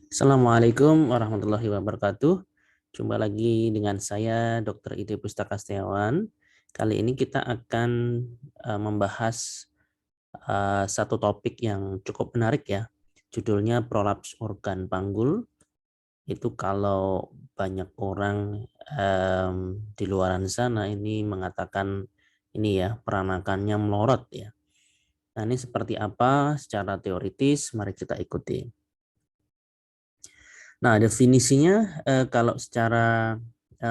Assalamualaikum warahmatullahi wabarakatuh. Jumpa lagi dengan saya, Dr. Ide Pustaka Setiawan. Kali ini kita akan membahas satu topik yang cukup menarik ya. Judulnya prolaps organ panggul. Itu kalau banyak orang di luaran sana ini mengatakan ini ya, peranakannya melorot ya. Nah, ini seperti apa secara teoritis? Mari kita ikuti. Nah, definisinya kalau secara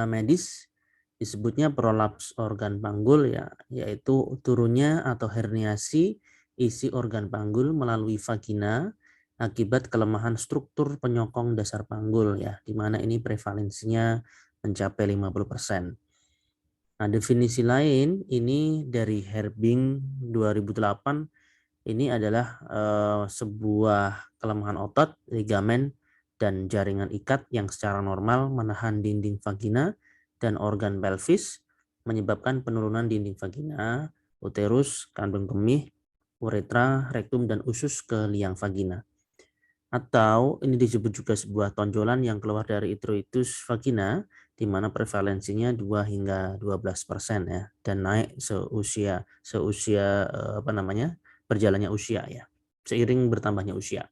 medis disebutnya prolaps organ panggul ya, yaitu turunnya atau herniasi isi organ panggul melalui vagina akibat kelemahan struktur penyokong dasar panggul ya, di mana ini prevalensinya mencapai 50%. Nah, definisi lain ini dari Herbing 2008, ini adalah sebuah kelemahan otot, ligamen, dan jaringan ikat yang secara normal menahan dinding vagina dan organ pelvis, menyebabkan penurunan dinding vagina, uterus, kandung kemih, uretra, rektum, dan usus ke liang vagina. Atau ini disebut juga sebuah tonjolan yang keluar dari introitus vagina, di mana prevalensinya 2 hingga 12% ya, dan naik seusia berjalannya usia ya, seiring bertambahnya usia.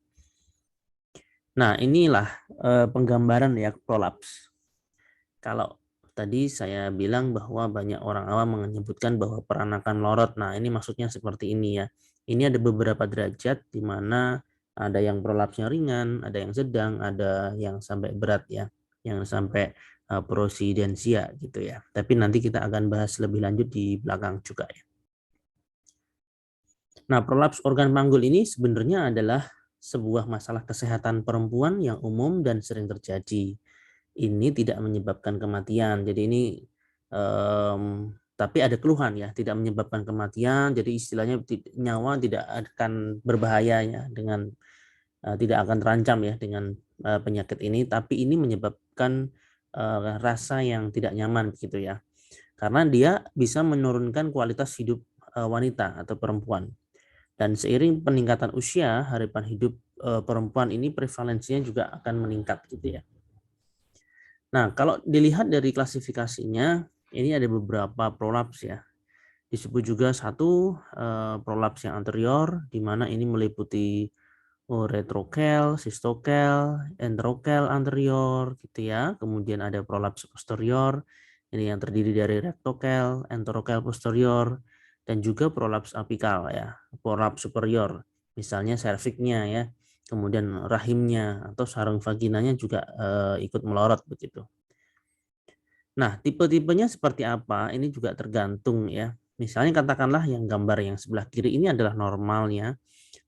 Nah, inilah penggambaran ya prolaps. Kalau tadi saya bilang bahwa banyak orang awam menyebutkan bahwa peranakan melorot. Nah, ini maksudnya seperti ini ya. Ini ada beberapa derajat di mana ada yang prolapsnya ringan, ada yang sedang, ada yang sampai berat ya, yang sampai prosidensia gitu ya. Tapi nanti kita akan bahas lebih lanjut di belakang juga ya. Nah, prolaps organ panggul ini sebenarnya adalah sebuah masalah kesehatan perempuan yang umum dan sering terjadi. Ini tidak menyebabkan kematian. Jadi ini tapi ada keluhan ya, tidak menyebabkan kematian. Jadi istilahnya nyawa tidak akan berbahaya ya dengan tidak akan terancam ya dengan penyakit ini. Tapi ini menyebabkan rasa yang tidak nyaman begitu ya. Karena dia bisa menurunkan kualitas hidup wanita atau perempuan. Dan seiring peningkatan usia, harapan hidup perempuan ini prevalensinya juga akan meningkat gitu ya. Nah, kalau dilihat dari klasifikasinya, ini ada beberapa prolaps ya. Disebut juga satu prolaps yang anterior, di mana ini meliputi retrokel, sistokel, enterokel anterior gitu ya. Kemudian ada prolaps posterior, ini yang terdiri dari rectokel, enterokel posterior, dan juga prolaps apikal ya, prolaps superior, misalnya serviknya ya, kemudian rahimnya atau sarung vaginanya juga ikut melorot begitu. Nah, tipe-tipenya seperti apa? Ini juga tergantung ya. Misalnya katakanlah yang gambar yang sebelah kiri ini adalah normalnya.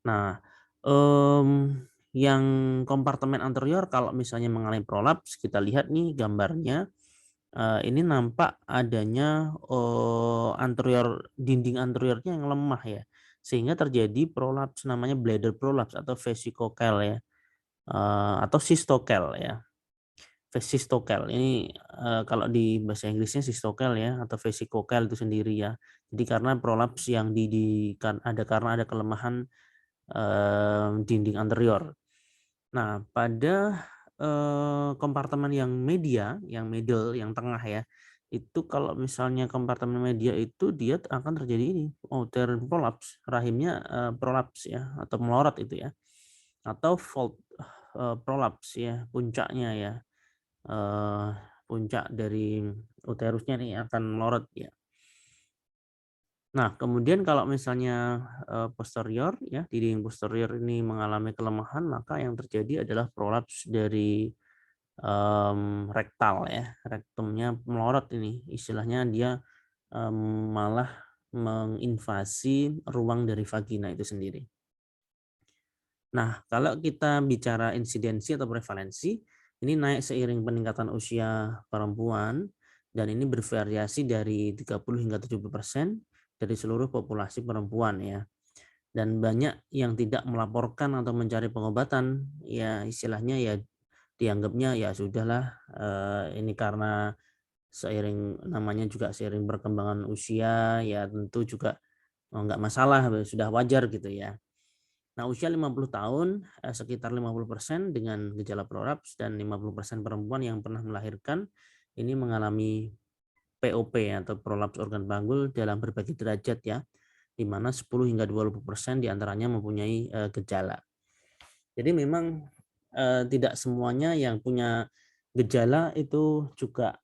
Nah, yang kompartemen anterior kalau misalnya mengalami prolaps, kita lihat nih gambarnya, ini nampak adanya dinding anteriornya yang lemah ya, sehingga terjadi prolaps namanya bladder prolaps atau vesicokel ya, atau sistokel ya. Vesistokel ini kalau di bahasa Inggrisnya sistokel ya, atau vesicokel itu sendiri ya. Jadi karena prolaps yang karena ada kelemahan dinding anterior. Nah, pada kompartemen yang media, yang middle, yang tengah ya, itu kalau misalnya kompartemen media itu dia akan terjadi ini, uterine prolaps, rahimnya prolaps ya, atau melorot itu ya, atau fold prolaps ya, puncaknya ya, eh, puncak dari uterusnya nih akan melorot ya. Nah, kemudian kalau misalnya posterior ya, dinding posterior ini mengalami kelemahan, maka yang terjadi adalah prolaps dari rektal ya, rektumnya melorot ini. Istilahnya dia malah menginvasi ruang dari vagina itu sendiri. Nah, kalau kita bicara insidensi atau prevalensi, ini naik seiring peningkatan usia perempuan dan ini bervariasi dari 30 hingga 70% dari seluruh populasi perempuan ya. Dan banyak yang tidak melaporkan atau mencari pengobatan, ya istilahnya ya dianggapnya ya sudahlah, ini karena seiring namanya juga seiring perkembangan usia ya tentu juga nggak masalah, sudah wajar gitu ya. Nah, usia 50 tahun, sekitar 50% dengan gejala prolaps dan 50% perempuan yang pernah melahirkan ini mengalami POP atau prolaps organ panggul dalam berbagai derajat ya, di mana 10 hingga 20% diantaranya mempunyai gejala. Jadi memang tidak semuanya yang punya gejala itu juga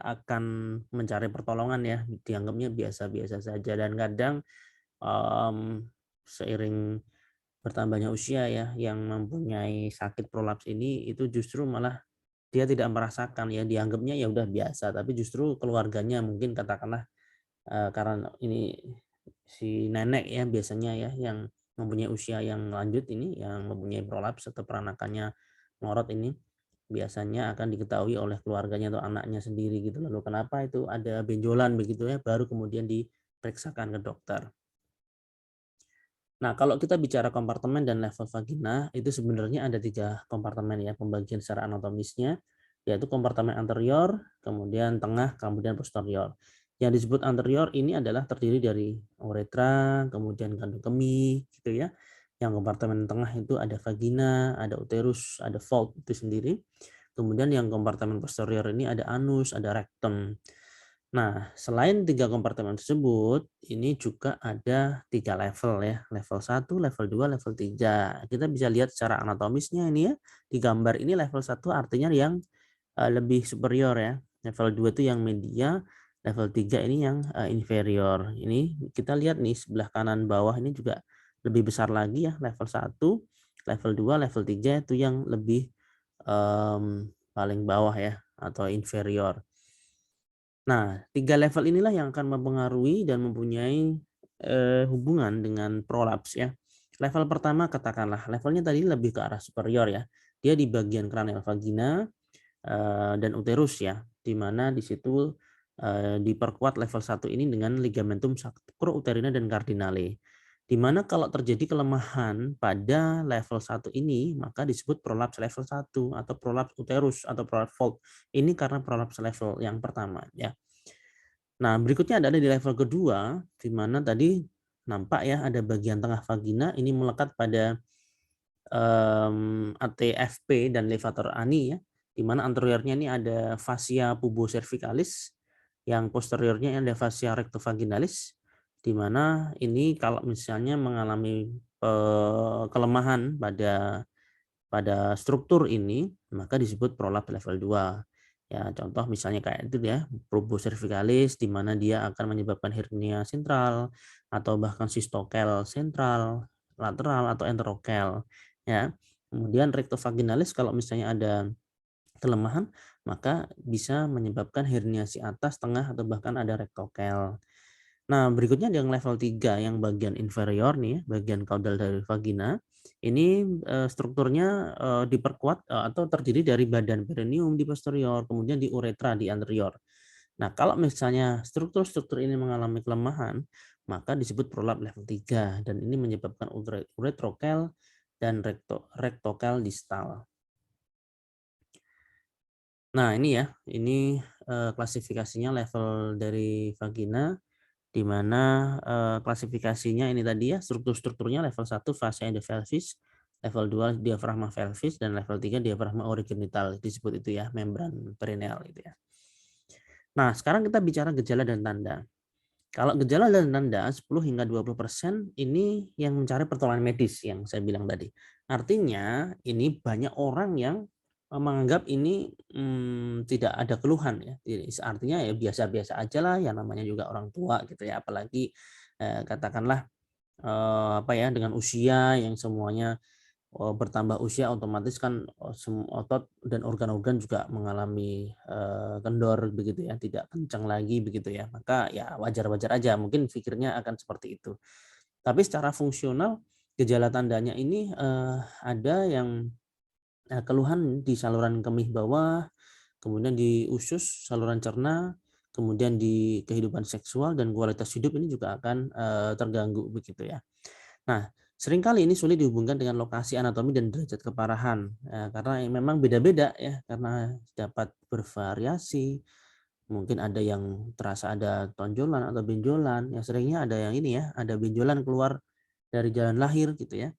akan mencari pertolongan ya, dianggapnya biasa-biasa saja dan kadang seiring bertambahnya usia ya yang mempunyai sakit prolaps ini itu justru malah dia tidak merasakan ya, dianggapnya ya udah biasa, tapi justru keluarganya mungkin katakanlah karena ini si nenek ya biasanya ya yang mempunyai usia yang lanjut ini yang mempunyai prolaps atau peranakannya ngorot ini biasanya akan diketahui oleh keluarganya atau anaknya sendiri gitu. Lalu kenapa itu ada benjolan begitu ya, baru kemudian diperiksakan ke dokter. Nah, kalau kita bicara kompartemen dan level vagina, itu sebenarnya ada 3 kompartemen ya, pembagian secara anatomisnya, yaitu kompartemen anterior, kemudian tengah, kemudian posterior. Yang disebut anterior ini adalah terdiri dari uretra, kemudian kandung kemih, gitu ya. Yang kompartemen tengah itu ada vagina, ada uterus, ada vault itu sendiri. Kemudian yang kompartemen posterior ini ada anus, ada rectum. Nah, selain 3 kompartemen tersebut, ini juga ada 3 level ya, level 1, level 2, level 3. Kita bisa lihat secara anatomisnya ini ya, di gambar ini level 1 artinya yang lebih superior ya. Level 2 itu yang media, level 3 ini yang inferior. Ini kita lihat nih sebelah kanan bawah ini juga lebih besar lagi ya, level 1, level 2, level 3 itu yang lebih paling bawah ya atau inferior. Nah, 3 level inilah yang akan mempengaruhi dan mempunyai hubungan dengan prolaps ya. Level pertama katakanlah levelnya tadi lebih ke arah superior ya. Dia di bagian kranial vagina dan uterus ya, di mana di situ diperkuat level 1 ini dengan ligamentum sacro-uterina dan cardinale. Di mana kalau terjadi kelemahan pada level 1 ini, maka disebut prolaps level 1 atau prolaps uterus atau prolaps vault. Ini karena prolaps level yang pertama ya. Nah, berikutnya adalah di level kedua, di mana tadi nampak ya ada bagian tengah vagina ini melekat pada ATFP dan levator ani ya, di mana anteriornya ini ada fascia pubocervicalis, yang posteriornya ada fascia rectovaginalis, di mana ini kalau misalnya mengalami kelemahan pada struktur ini, maka disebut prolaps level 2. Ya, contoh misalnya kayak itu ya, pubocervicalis di mana dia akan menyebabkan hernia sentral atau bahkan sistokel sentral, lateral atau enterokel ya. Kemudian rectovaginalis kalau misalnya ada kelemahan maka bisa menyebabkan herniasi atas, tengah atau bahkan ada rectokel. Nah, berikutnya yang level 3 yang bagian inferior nih, bagian kaudal dari vagina. Ini strukturnya diperkuat atau terdiri dari badan perineum di posterior, kemudian di uretra di anterior. Nah, kalau misalnya struktur-struktur ini mengalami kelemahan, maka disebut prolap level 3 dan ini menyebabkan uretrokel dan rectokel distal. Nah, ini ya, ini klasifikasinya level dari vagina di mana klasifikasinya ini tadi ya struktur-strukturnya level 1 fascia endopelvis, level 2 diafragma pelvis dan level 3 diafragma originital disebut itu ya membran perineal itu ya. Nah, sekarang kita bicara gejala dan tanda. Kalau gejala dan tanda 10 hingga 20% ini yang mencari pertolongan medis yang saya bilang tadi. Artinya ini banyak orang yang menganggap ini tidak ada keluhan ya. Artinya ya biasa-biasa aja lah yang namanya juga orang tua gitu ya. Apalagi katakanlah apa ya dengan usia yang semuanya bertambah usia otomatis kan otot dan organ-organ juga mengalami kendor begitu ya, tidak kencang lagi begitu ya. Maka ya wajar-wajar aja mungkin pikirnya akan seperti itu. Tapi secara fungsional gejala tandanya ini ada yang keluhan di saluran kemih bawah, kemudian di usus, saluran cerna, kemudian di kehidupan seksual dan kualitas hidup ini juga akan terganggu begitu ya. Nah, seringkali ini sulit dihubungkan dengan lokasi anatomi dan derajat keparahan, karena memang beda-beda ya, karena dapat bervariasi. Mungkin ada yang terasa ada tonjolan atau benjolan, ya seringnya ada yang ini ya, ada benjolan keluar dari jalan lahir gitu ya.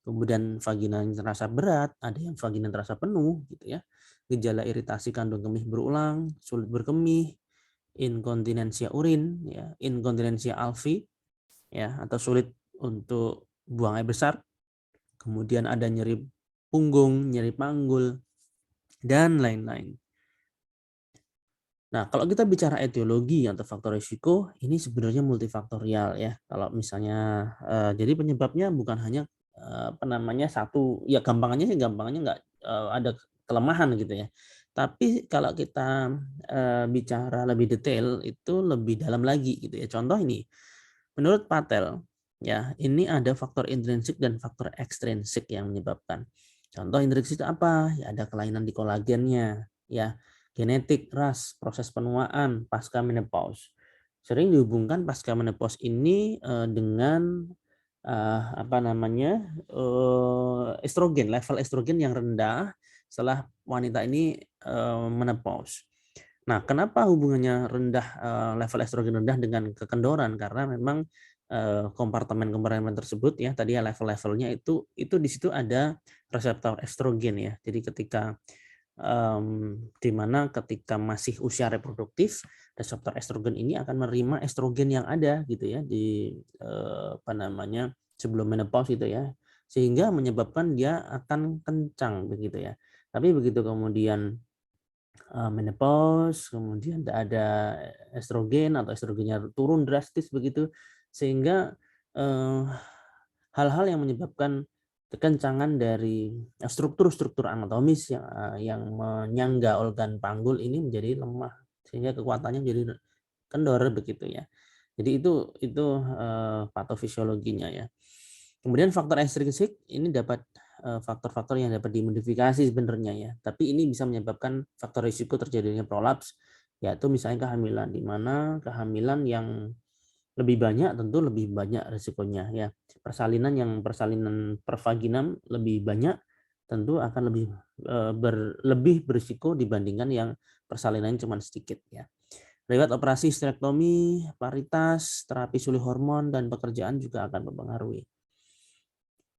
Kemudian vagina yang terasa berat, ada yang vagina yang terasa penuh gitu ya. Gejala iritasi kandung kemih berulang, sulit berkemih, inkontinensia urin ya, inkontinensia alfi ya, atau sulit untuk buang air besar. Kemudian ada nyeri punggung, nyeri panggul, dan lain-lain. Nah, kalau kita bicara etiologi atau faktor risiko, ini sebenarnya multifaktorial ya. Kalau misalnya, jadi penyebabnya bukan hanya apa namanya satu, ya gampangannya sih gampangannya nggak ada kelemahan gitu ya. Tapi kalau kita bicara lebih detail itu lebih dalam lagi gitu ya. Contoh ini, menurut Patel ya ini ada faktor intrinsik dan faktor ekstrinsik yang menyebabkan. Contoh intrinsik itu apa? Ya ada kelainan di kolagennya ya, genetik, ras, proses penuaan pasca menopause. Sering dihubungkan pasca menopause ini dengan apa namanya estrogen, level estrogen yang rendah setelah wanita ini menopause. Nah, kenapa hubungannya rendah level estrogen rendah dengan kekendoran? Karena memang kompartemen-kompartemen tersebut ya tadi ya level-levelnya itu di situ ada reseptor estrogen ya. Jadi ketika di mana ketika masih usia reproduktif, reseptor estrogen ini akan menerima estrogen yang ada gitu ya di apa namanya sebelum menopause itu ya, sehingga menyebabkan dia akan kencang begitu ya. Tapi begitu kemudian menopause, kemudian tidak ada estrogen atau estrogennya turun drastis begitu, sehingga hal-hal yang menyebabkan kekencangan dari struktur-struktur anatomis yang menyangga organ panggul ini menjadi lemah, sehingga kekuatannya menjadi kendor begitu ya. Jadi itu patofisiologinya ya. Kemudian faktor ekstrinsik ini dapat faktor-faktor yang dapat dimodifikasi sebenarnya ya. Tapi ini bisa menyebabkan faktor risiko terjadinya prolaps, yaitu misalnya kehamilan, di mana kehamilan yang lebih banyak tentu lebih banyak risikonya ya. Persalinan per vaginam lebih banyak tentu akan lebih berisiko dibandingkan yang persalinan cuma sedikit ya. Lewat operasi histerektomi, paritas, terapi sulih hormon, dan pekerjaan juga akan mempengaruhi.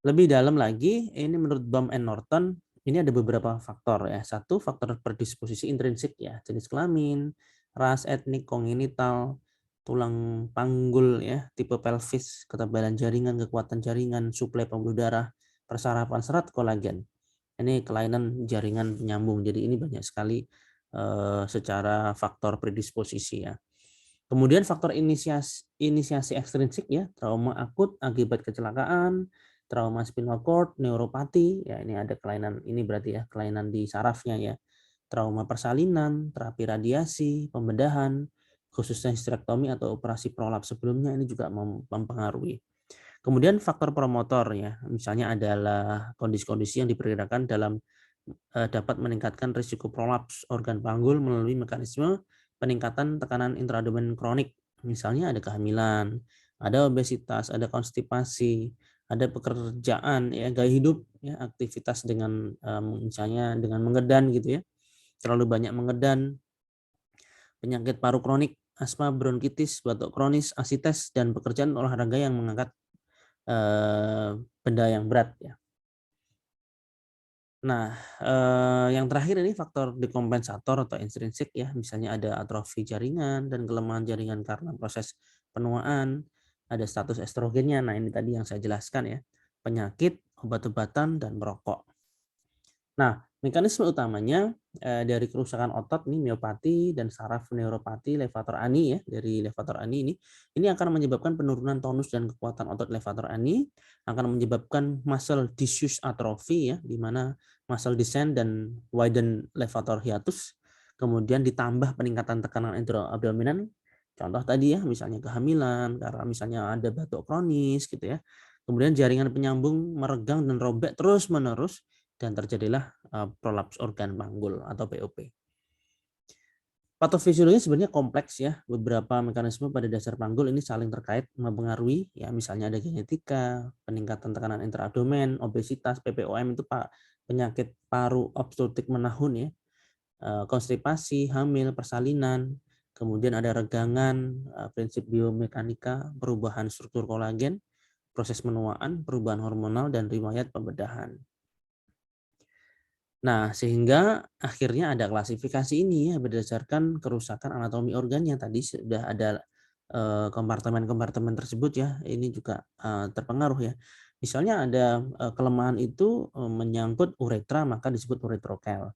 Lebih dalam lagi, ini menurut Baum and Norton, ini ada beberapa faktor ya. Satu, faktor predisposisi intrinsik ya, jenis kelamin, ras, etnik, kongenital, tulang panggul ya, tipe pelvis, ketebalan jaringan, kekuatan jaringan, suplai pembuluh darah, persarapan serat, kolagen. Ini kelainan jaringan penyambung. Jadi ini banyak sekali secara faktor predisposisi ya. Kemudian faktor inisiasi ekstrinsik ya, trauma akut akibat kecelakaan, trauma spinal cord, neuropati, ya ini ada kelainan, ini berarti ya kelainan di sarafnya ya. Trauma persalinan, terapi radiasi, pembedahan, khususnya histerektomi atau operasi prolaps sebelumnya ini juga mempengaruhi. Kemudian faktor promotor ya, misalnya adalah kondisi-kondisi yang diperkirakan dapat meningkatkan risiko prolaps organ panggul melalui mekanisme peningkatan tekanan intraabdomen kronik. Misalnya ada kehamilan, ada obesitas, ada konstipasi, ada pekerjaan ya, gaya hidup ya, aktivitas dengan misalnya dengan mengedan gitu ya. Terlalu banyak mengedan, penyakit paru kronik, asma, bronkitis, batuk kronis, asites, dan pekerjaan olahraga yang mengangkat benda yang berat ya. Nah, yang terakhir ini faktor dekompensator atau intrinsik ya, misalnya ada atrofi jaringan dan kelemahan jaringan karena proses penuaan, ada status estrogennya. Nah, ini tadi yang saya jelaskan ya, penyakit, obat-obatan, dan merokok. Nah, mekanisme utamanya dari kerusakan otot nih miopati dan saraf neuropati levator ani ya, dari levator ani ini akan menyebabkan penurunan tonus dan kekuatan otot levator ani, akan menyebabkan muscle disuse atrophy ya, di mana muscle descent dan widen levator hiatus, kemudian ditambah peningkatan tekanan intraabdominan. Contoh tadi ya, misalnya kehamilan karena misalnya ada batuk kronis gitu ya. Kemudian jaringan penyambung meregang dan robek terus-menerus dan terjadilah prolaps organ panggul atau POP. Patofisiologi sebenarnya kompleks ya. Beberapa mekanisme pada dasar panggul ini saling terkait mempengaruhi ya, misalnya ada genetika, peningkatan tekanan intraabdomen, obesitas, PPOM itu penyakit paru obstruktif menahun ya, konstipasi, hamil, persalinan, kemudian ada regangan, prinsip biomekanika, perubahan struktur kolagen, proses menuaan, perubahan hormonal, dan riwayat pembedahan. Nah, sehingga akhirnya ada klasifikasi ini ya berdasarkan kerusakan anatomi organnya. Tadi sudah ada kompartemen-kompartemen tersebut ya. Ini juga terpengaruh ya. Misalnya ada kelemahan itu menyangkut uretra, maka disebut uretrokel.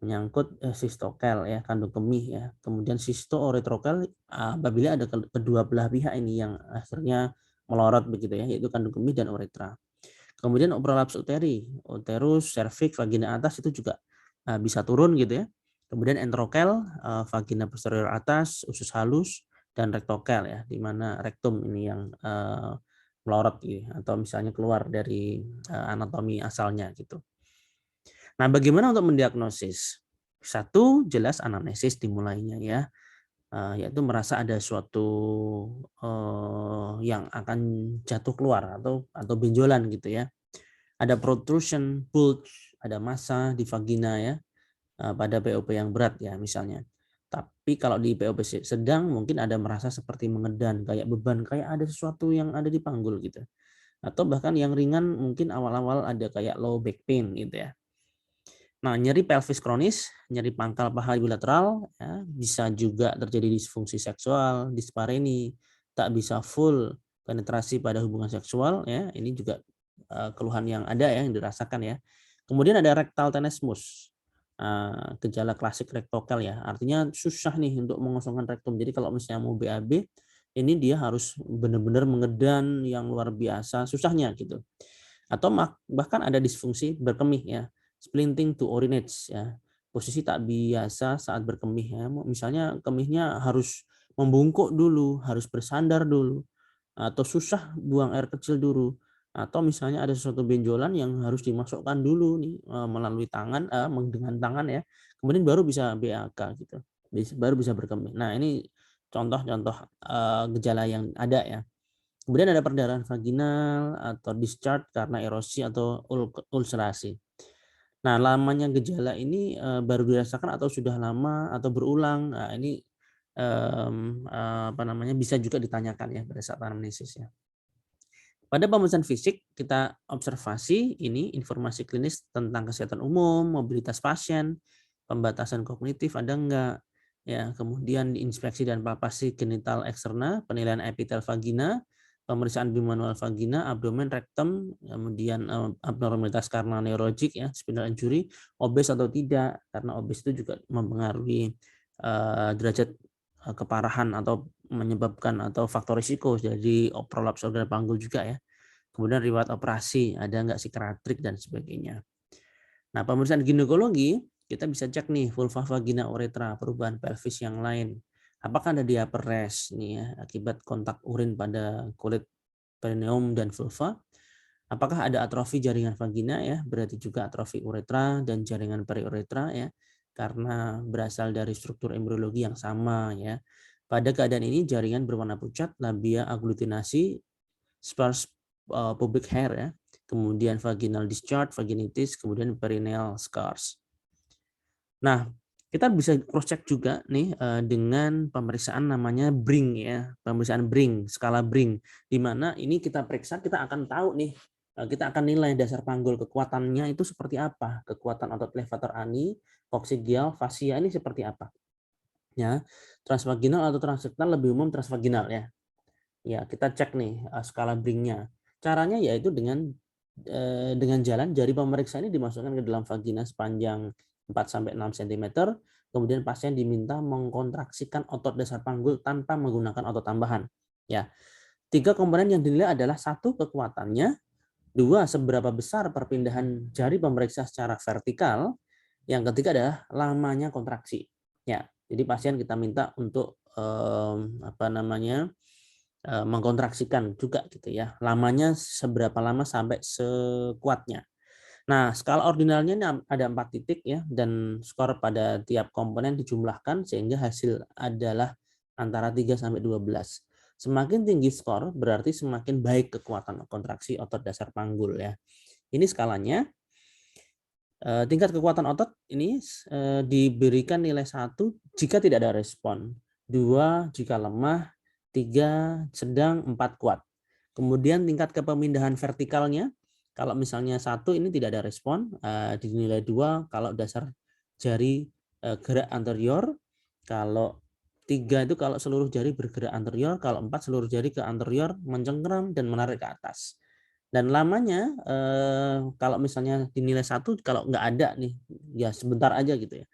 Menyangkut sistokel ya, kandung kemih ya. Kemudian sisto-uretrokel apabila ada kedua belah pihak ini yang akhirnya melorot begitu ya, yaitu kandung kemih dan uretra. Kemudian prolaps uteri, uterus, serviks, vagina atas itu juga bisa turun gitu ya. Kemudian enterokel, vagina posterior atas, usus halus, dan rektokel ya, di mana rektum ini yang melorot gitu, atau misalnya keluar dari anatomi asalnya gitu. Nah, bagaimana untuk mendiagnosis? Satu, jelas anamnesis dimulainya ya, yaitu merasa ada suatu yang akan jatuh keluar atau benjolan gitu ya. Ada protrusion, bulge, ada massa di vagina ya, pada POP yang berat ya misalnya. Tapi kalau di POP sedang mungkin ada merasa seperti mengedan, kayak beban, kayak ada sesuatu yang ada di panggul gitu. Atau bahkan yang ringan mungkin awal-awal ada kayak low back pain gitu ya. Nah, nyeri pelvis kronis, nyeri pangkal paha bilateral, ya, bisa juga terjadi disfungsi seksual, dispareni, tak bisa full penetrasi pada hubungan seksual, ya, ini juga keluhan yang ada ya, yang dirasakan ya. Kemudian ada rectal tenesmus, gejala klasik rektokel ya, artinya susah nih untuk mengosongkan rektum. Jadi kalau misalnya mau BAB, ini dia harus benar-benar mengedan yang luar biasa susahnya gitu. Atau bahkan ada disfungsi berkemih ya, splinting to urinates ya, posisi tak biasa saat berkemih ya, misalnya kemihnya harus membungkuk dulu, harus bersandar dulu, atau susah buang air kecil dulu, atau misalnya ada sesuatu benjolan yang harus dimasukkan dulu nih melalui tangan dengan tangan ya, kemudian baru bisa BAK gitu, baru bisa berkemih. Nah, ini contoh-contoh gejala yang ada ya. Kemudian ada perdarahan vaginal atau discharge karena erosi atau ulcerasi. Nah, lamanya gejala ini baru dirasakan atau sudah lama atau berulang. Nah, ini apa namanya, bisa juga ditanyakan ya pada saat anamnesis ya. Pada pemeriksaan fisik kita observasi ini informasi klinis tentang kesehatan umum, mobilitas pasien, pembatasan kognitif ada enggak, ya, kemudian inspeksi dan palpasi genital eksterna, penilaian epitel vagina, pemeriksaan bimanual vagina, abdomen, rektum, kemudian abnormalitas karena neurologik ya, spinal injury, obes atau tidak, karena obes itu juga mempengaruhi derajat keparahan atau menyebabkan atau faktor risiko jadi prolaps organ panggul juga ya. Kemudian riwayat operasi, ada nggak psikiatrik dan sebagainya. Nah, pemeriksaan ginekologi kita bisa cek nih vulva, vagina, uretra, perubahan pelvis yang lain. Apakah ada diaperes nih ya akibat kontak urin pada kulit perineum dan vulva? Apakah ada atrofi jaringan vagina ya, berarti juga atrofi uretra dan jaringan periuretra ya, karena berasal dari struktur embriologi yang sama ya. Pada keadaan ini jaringan berwarna pucat, labia agglutinasi, sparse pubic hair ya, kemudian vaginal discharge, vaginitis, kemudian perineal scars. Nah, kita bisa cross check juga nih dengan pemeriksaan namanya Bring ya, pemeriksaan Bring, skala Bring, di mana ini kita periksa, kita akan tahu nih, kita akan nilai dasar panggul kekuatannya itu seperti apa, kekuatan otot levator ani, koksidial, fasia ini seperti apa. Ya, transvaginal atau transrektal lebih umum transvaginal ya. Ya, kita cek nih skala Bring-nya. Caranya yaitu dengan jalan jari pemeriksa ini dimasukkan ke dalam vagina sepanjang 4-6 cm, kemudian pasien diminta mengkontraksikan otot dasar panggul tanpa menggunakan otot tambahan. Ya, 3 komponen yang dinilai adalah 1 kekuatannya, 2 seberapa besar perpindahan jari pemeriksa secara vertikal, yang ketiga adalah lamanya kontraksi. Ya, jadi pasien kita minta untuk apa namanya, mengkontraksikan juga gitu ya. Lamanya seberapa lama sampai sekuatnya. Nah, skala ordinalnya ini ada 4 titik ya, dan skor pada tiap komponen dijumlahkan sehingga hasil adalah antara 3 sampai 12. Semakin tinggi skor berarti semakin baik kekuatan kontraksi otot dasar panggul ya. Ini skalanya. Tingkat kekuatan otot ini diberikan nilai 1 jika tidak ada respon, 2 jika lemah, 3 sedang, 4 kuat. Kemudian tingkat kepemindahan vertikalnya, kalau misalnya 1 ini tidak ada respon, dinilai 2 kalau dasar jari gerak anterior, kalau 3 itu kalau seluruh jari bergerak anterior, kalau 4 seluruh jari ke anterior mencengkeram dan menarik ke atas. Dan lamanya kalau misalnya dinilai 1 kalau nggak ada nih, ya sebentar aja gitu ya.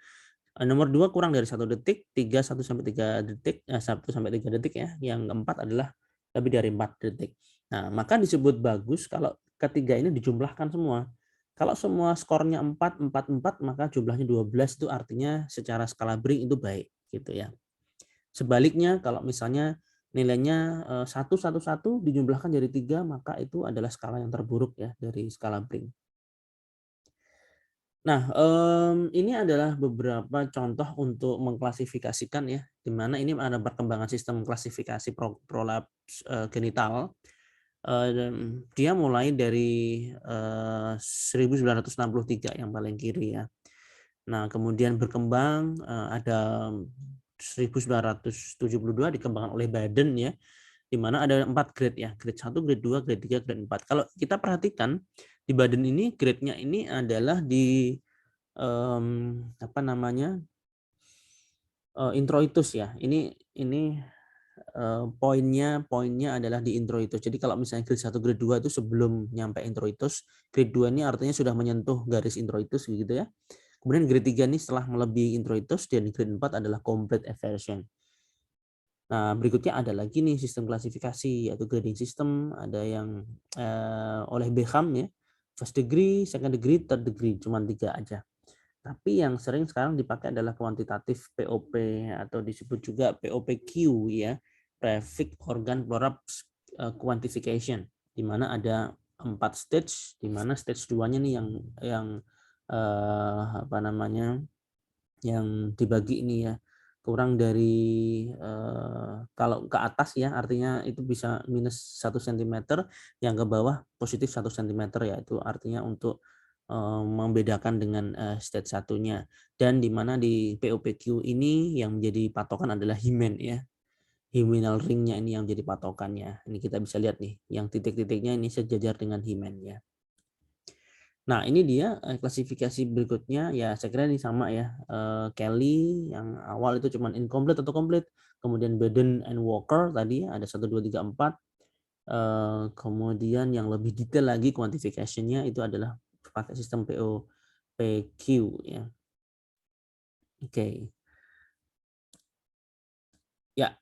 Nomor 2 kurang dari 1 detik, 3 1 sampai 3 detik, 1 sampai 3 detik ya. Yang keempat adalah lebih dari 4 detik. Nah, maka disebut bagus kalau ketiga ini dijumlahkan semua. Kalau semua skornya 4, 4, 4, maka jumlahnya 12 itu artinya secara skala Brink itu baik gitu ya. Sebaliknya kalau misalnya nilainya 1, 1, 1 dijumlahkan jadi 3, maka itu adalah skala yang terburuk ya dari skala Brink. Nah, ini adalah beberapa contoh untuk mengklasifikasikan ya, di mana ini ada perkembangan sistem klasifikasi prolaps genital. Dia mulai dari 1963 yang paling kiri ya. Nah, kemudian berkembang ada 1972 dikembangkan oleh Baden ya, di mana ada 4 grade ya, grade 1, grade 2, grade 3, grade 4. Kalau kita perhatikan di Baden ini grade-nya ini adalah di apa namanya, introitus ya. Ini poinnya adalah di introitus. Jadi kalau misalnya grade 1, grade 2 itu sebelum nyampe introitus, grade 2 ini artinya sudah menyentuh garis introitus gitu ya. Kemudian grade 3 ini setelah melebihi introitus, dan grade 4 adalah complete eversion. Nah, berikutnya ada lagi nih sistem klasifikasi, yaitu grading system. Ada yang oleh Beckham ya, first degree, second degree, third degree, cuma 3 aja. Tapi yang sering sekarang dipakai adalah kuantitatif POP atau disebut juga POPQ ya, Prefix Organ Prolapse Quantification, di mana ada 4 stage, di mana stage 2-nya nih yang apa namanya, yang dibagi ini ya, kurang dari kalau ke atas ya artinya itu bisa minus 1 cm, yang ke bawah positif 1 cm ya, itu artinya untuk membedakan dengan stage satunya. Dan di mana di POPQ ini yang menjadi patokan adalah Hymen ya. Hymenal ringnya ini yang jadi patokannya. Ini kita bisa lihat nih, yang titik-titiknya ini sejajar dengan Hymen ya. Nah, ini dia klasifikasi berikutnya ya, saya kira ini sama ya. Kelly yang awal itu cuma incomplete atau complete, kemudian Baden and Walker tadi ada 1 2 3 4. Kemudian yang lebih detail lagi quantification-nya itu adalah pakai sistem POPQ ya. Oke. Ya.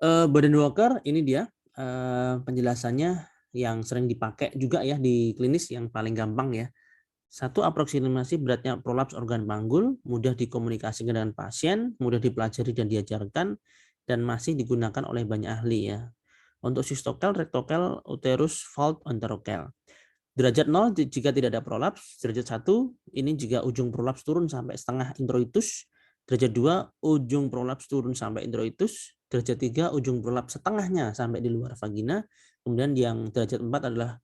Baden Walker ini dia penjelasannya yang sering dipakai juga ya di klinis, yang paling gampang ya. 1, aproksimasi beratnya prolaps organ panggul, mudah dikomunikasikan dengan pasien, mudah dipelajari dan diajarkan, dan masih digunakan oleh banyak ahli ya. Untuk sistokel, rektokel, uterus, valve, enterokel. Derajat 0 jika tidak ada prolaps, derajat 1 ini jika ujung prolaps turun sampai setengah introitus, derajat 2 ujung prolaps turun sampai introitus, derajat 3 ujung prolaps setengahnya sampai di luar vagina, kemudian yang derajat 4 adalah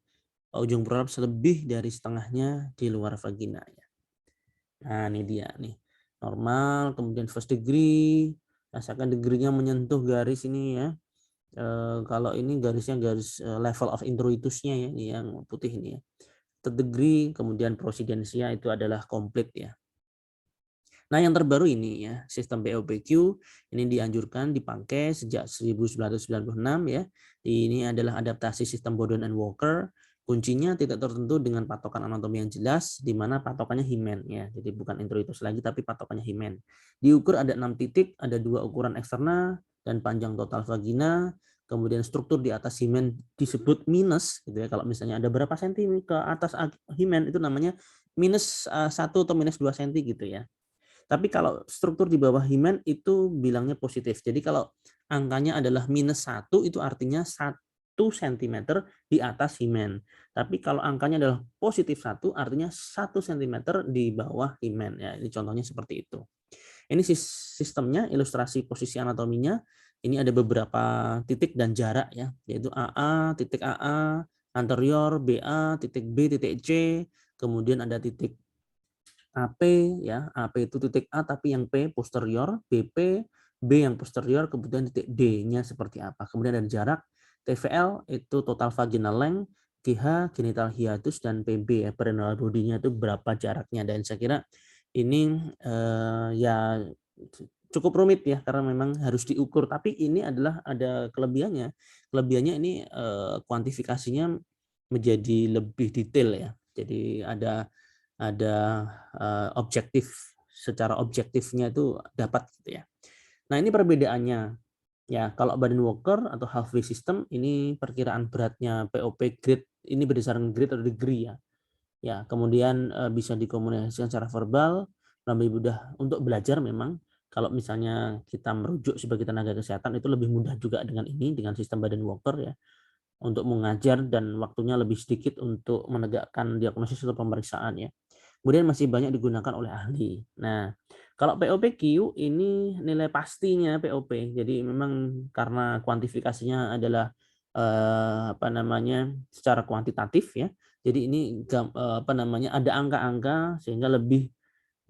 ujung prolaps lebih dari setengahnya di luar vagina ya. Nah, ini dia nih. Normal, kemudian first degree, rasakan degree-nya menyentuh garis ini ya. Kalau ini garisnya garis level of introitusnya ya, ini yang putih ini ya. Third degree, kemudian prosidensia itu adalah komplit ya. Nah, yang terbaru ini ya, sistem POPQ ini dianjurkan dipakai sejak 1996 ya. Ini adalah adaptasi sistem Boden and Walker. Kuncinya tidak tertentu dengan patokan anatomi yang jelas, di mana patokannya Hymen ya. Jadi bukan introitus lagi, tapi patokannya Hymen. Diukur ada 6 titik, ada 2 ukuran eksternal dan panjang total vagina. Kemudian struktur di atas Hymen disebut minus gitu ya. Kalau misalnya ada berapa senti ke atas Hymen itu namanya minus 1 atau minus 2 senti gitu ya. Tapi kalau struktur di bawah Hymen itu bilangnya positif. Jadi kalau angkanya adalah minus 1 itu artinya 1 cm di atas Hymen. Tapi kalau angkanya adalah positif 1 artinya 1 cm di bawah Hymen. Ya, ini contohnya seperti itu. Ini sistemnya, ilustrasi posisi anatominya. Ini ada beberapa titik dan jarak ya, yaitu AA, titik AA, anterior, BA, titik B, titik C, kemudian ada titik AP ya, AP itu titik A tapi yang P posterior, BP, B yang posterior, kemudian titik D-nya seperti apa. Kemudian ada jarak TVL itu total vaginal length, GH genital hiatus, dan PB ya perineal body-nya itu berapa jaraknya. Dan saya kira ini ya cukup rumit ya karena memang harus diukur. Tapi ini adalah ada kelebihannya. Kelebihannya ini kuantifikasinya menjadi lebih detail ya. Jadi ada objektif, secara objektifnya itu dapat gitu ya. Nah, ini perbedaannya. Ya, kalau Baden Walker atau halfway system ini perkiraan beratnya POP grade ini berdasarkan grade atau degree ya. Ya, kemudian bisa dikomunikasikan secara verbal, lebih mudah untuk belajar memang. Kalau misalnya kita merujuk sebagai tenaga kesehatan itu lebih mudah juga dengan ini, dengan sistem Baden Walker ya, untuk mengajar dan waktunya lebih sedikit untuk menegakkan diagnosis atau pemeriksaan ya. Kemudian masih banyak digunakan oleh ahli. Nah, kalau POPQ ini nilai pastinya POP. Jadi memang karena kuantifikasinya adalah apa namanya secara kuantitatif ya. Jadi ini apa namanya ada angka-angka sehingga lebih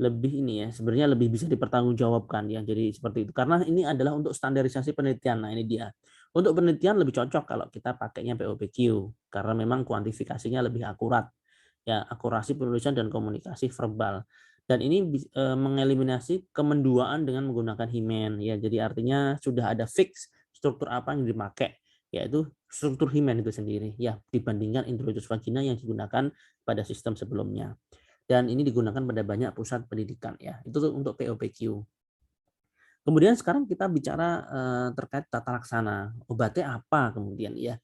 lebih ini ya sebenarnya lebih bisa dipertanggungjawabkan ya. Jadi seperti itu. Karena ini adalah untuk standarisasi penelitian. Nah, ini dia. Untuk penelitian lebih cocok kalau kita pakainya POPQ karena memang kuantifikasinya lebih akurat. Ya, akurasi penulisan dan komunikasi verbal. Dan ini mengeliminasi kemenduaan dengan menggunakan himen ya. Jadi artinya sudah ada fix struktur apa yang dipakai, yaitu struktur himen itu sendiri ya dibandingkan introitus vagina yang digunakan pada sistem sebelumnya. Dan ini digunakan pada banyak pusat pendidikan ya. Itu untuk POPQ. Kemudian sekarang kita bicara terkait tata laksana. Obatnya apa kemudian ya?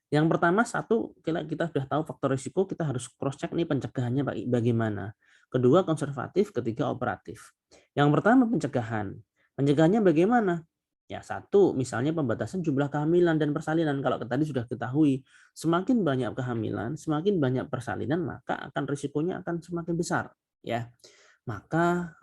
Yang pertama satu kita sudah tahu faktor risiko, kita harus cross check nih pencegahannya bagaimana. Kedua konservatif, ketiga operatif. Yang pertama pencegahan. Pencegahannya bagaimana? Ya satu misalnya pembatasan jumlah kehamilan dan persalinan. Kalau tadi sudah ketahui semakin banyak kehamilan, semakin banyak persalinan maka akan risikonya akan semakin besar ya. Maka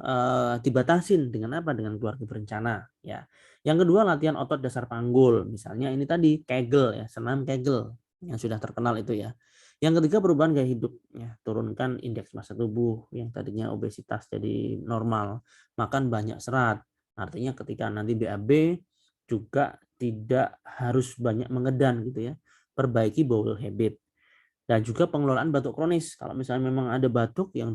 dibatasin dengan apa? Dengan keluarga berencana ya. Yang kedua latihan otot dasar panggul, misalnya ini tadi Kegel ya, senam Kegel yang sudah terkenal itu ya. Yang ketiga perubahan gaya hidup ya, turunkan indeks massa tubuh yang tadinya obesitas jadi normal, makan banyak serat. Artinya ketika nanti BAB juga tidak harus banyak mengedan gitu ya. Perbaiki bowel habit. Dan juga pengelolaan batuk kronis. Kalau misalnya memang ada batuk yang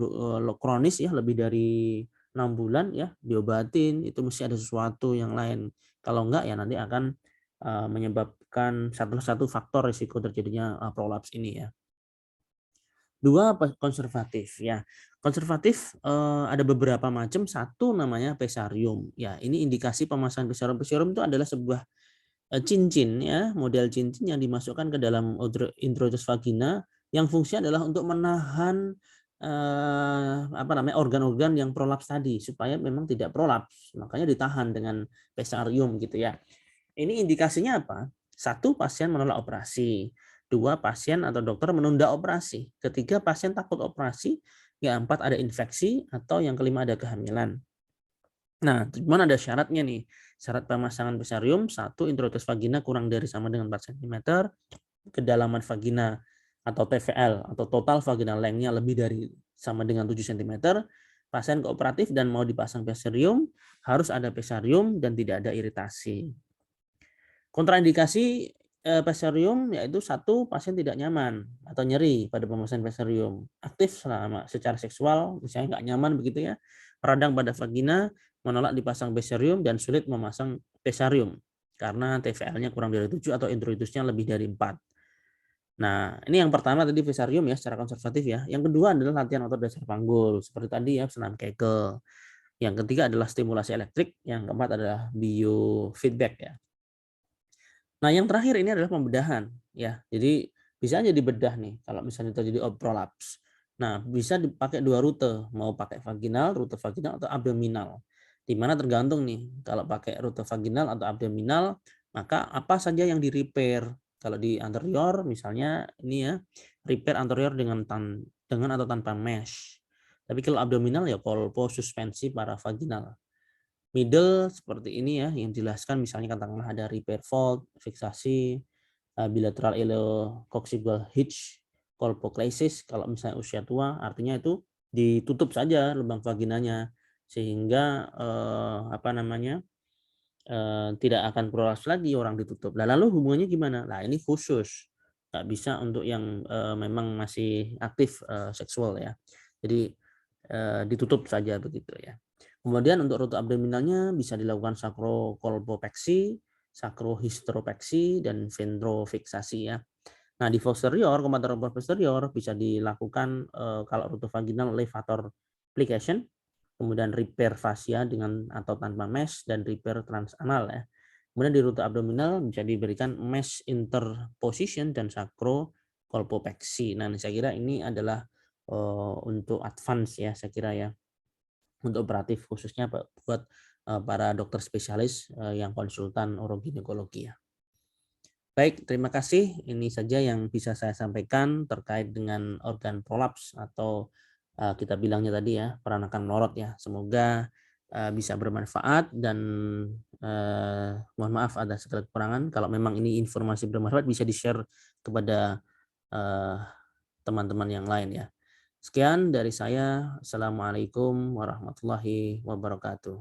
kronis ya lebih dari 6 bulan ya diobatin, itu mesti ada sesuatu yang lain. Kalau enggak ya nanti akan menyebabkan satu faktor risiko terjadinya prolaps ini ya. Dua konservatif ya. Konservatif ada beberapa macam. Satu namanya pesarium. Ya, ini indikasi pemasangan pesarium. Pesarium itu adalah sebuah cincin ya, model cincin yang dimasukkan ke dalam introitus vagina yang fungsinya adalah untuk menahan apa namanya organ-organ yang prolaps tadi supaya memang tidak prolaps. Makanya ditahan dengan pesarium gitu ya. Ini indikasinya apa? Satu, pasien menolak operasi. Dua, pasien atau dokter menunda operasi. Ketiga, pasien takut operasi. Yang empat, ada infeksi. Atau yang kelima, ada kehamilan. Nah, cuman ada syaratnya nih. Syarat pemasangan pesarium, satu, introitus vagina kurang dari sama dengan 4 cm, kedalaman vagina atau TVL atau total vaginal length-nya lebih dari sama dengan 7 cm, pasien kooperatif dan mau dipasang pesarium, harus ada pesarium dan tidak ada iritasi. Kontraindikasi pesarium yaitu satu, pasien tidak nyaman atau nyeri pada pemasangan pesarium, aktif selama secara seksual, misalnya nggak nyaman begitu ya, radang pada vagina, menolak dipasang pesarium dan sulit memasang pesarium karena TVL-nya kurang dari 7 atau introitusnya lebih dari 4. Nah, ini yang pertama tadi pesarium ya secara konservatif ya. Yang kedua adalah latihan otot dasar panggul seperti tadi ya senam Kegel. Yang ketiga adalah stimulasi elektrik, yang keempat adalah biofeedback ya. Nah, yang terakhir ini adalah pembedahan ya. Jadi bisa aja dibedah nih kalau misalnya terjadi prolaps. Nah, bisa dipakai dua rute, mau pakai vaginal, rute vaginal atau abdominal. Di mana tergantung nih, kalau pakai rute vaginal atau abdominal, maka apa saja yang di-repair. Kalau di anterior misalnya ini ya, repair anterior dengan atau tanpa mesh. Tapi kalau abdominal ya kolpo suspensi paravaginal. Middle seperti ini ya yang dijelaskan, misalnya katakanlah ada repair fold, fiksasi, bilateral iliocoxibal hitch, colpoclasis. Kalau misalnya usia tua artinya itu ditutup saja lubang vaginanya sehingga apa namanya tidak akan prolaps lagi, orang ditutup. Lah lalu hubungannya gimana? Nah ini khusus, nggak bisa untuk yang, memang masih aktif, seksual ya. Jadi, ditutup saja begitu ya. Kemudian untuk rute abdominalnya bisa dilakukan sakrokolpopeksi, sakrohisteropeksi, dan ventrofiksasi ya. Nah di posterior, komater posterior bisa dilakukan, kalau rute vaginal levator plication, kemudian repair fascia dengan atau tanpa mesh, dan repair transanal ya. Kemudian di rute abdominal bisa diberikan mesh interposition dan sacrocolpopeksi. Nah, saya kira ini adalah untuk advance ya, saya kira ya, untuk operatif khususnya buat para dokter spesialis yang konsultan uroginekologi ya. Baik, terima kasih. Ini saja yang bisa saya sampaikan terkait dengan organ prolaps atau kita bilangnya tadi ya, peranakan melorot ya. Semoga bisa bermanfaat dan mohon maaf ada segala kekurangan. Kalau memang ini informasi bermanfaat bisa di-share kepada eh, teman-teman yang lain ya. Sekian dari saya. Assalamualaikum warahmatullahi wabarakatuh.